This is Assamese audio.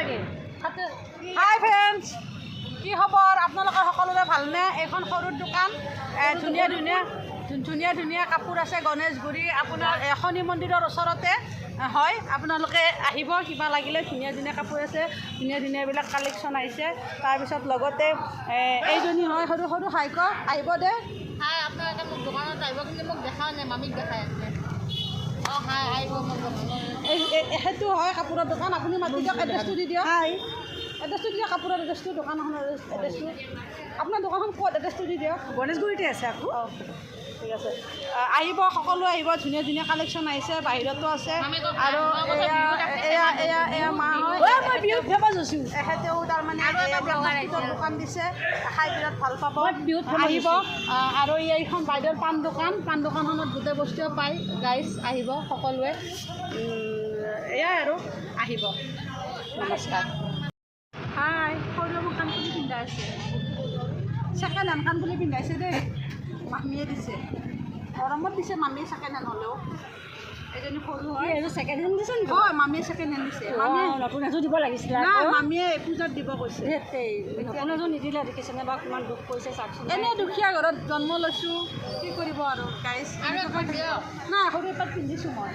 লাগে হাই ফ্ৰেণ্ডছ, কি খবৰ আপোনালোকৰ সকলোৰে ভালনে? এইখন সৰু দোকান, ধুনীয়া ধুনীয়া কাপোৰ আছে। গণেশগুৰি আপোনাৰ শনি মন্দিৰৰ ওচৰতে হয়। আপোনালোকে আহিব, কিবা লাগিলে ধুনীয়া কাপোৰ আছে, ধুনীয়া এইবিলাক কালেকশ্যন আহিছে। তাৰপিছত লগতে এইজনী হয় সৰু হাইক, আহিব দে। হাই, আপোনালোকে মোক দোকানত আহিব, কিন্তু মোক দেখা নাই, মামীক দেখাই আছে। অঁ হাই, আহিব মোক দোকানত। সেইটো হয় কাপোৰৰ দোকান। আপুনি মাতি দিয়ক, এড্ৰেছটো দি দিয়ক। হাই, এড্ৰেছটো দি দিয়ক, কাপোৰৰ এড্ৰেছটো, দোকানখনৰ এড্ৰেছটো। আপোনাৰ দোকানখন ক'ত, এড্ৰেছটো দি দিয়ক। গণেশগুৰিতে আছে আকৌ। অঁ ঠিক আছে, আহিব, সকলো আহিব। ধুনীয়া কালেকশ্যন আহিছে, বাহিৰতো আছে। আৰু এয়া মা হয়, মই বিহুত ফেমাছ হৈছোঁ। এখেতেও তাৰমানে দোকান দিছে, খাই বিৰাট ভাল পাব, বিহুত আহিব। আৰু এইখন বাইদেউৰ পাণ দোকানখনত গোটেই বস্তুৱে পায়। গাইজ আহিব সকলোৱে, এয়াই আৰু আহিব। নমস্কাৰ। হাই, সৰু মোক কাণফুলি পিন্ধাই আছে, ছেকেণ্ড হেণ্ড কাণফুলি পিন্ধাইছে দেই, মামীয়ে দিছে, গৰমত দিছে মামীয়ে ছেকেণ্ড হেণ্ড হ'লেও। এজনী সৰু হয়, এইটো ছেকেণ্ড হেণ্ড দিছে নেকি? হয়, মামীয়ে ছেকেণ্ড হেণ্ড দিছে। মামীয়ে নতুন এযোৰ দিব লাগিছিলে। নাই, মামীয়ে পূজাত দিব কৈছে। নতুন এযোৰ নিদিলে দেখিছেনে বাৰু কিমান দুখ কৰিছে চাওকচোন। এনেই দুখীয়া ঘৰত জন্ম লৈছোঁ, কি কৰিব আৰু গাইজ। নাই, সৰু এপাত পিন্ধিছোঁ মই।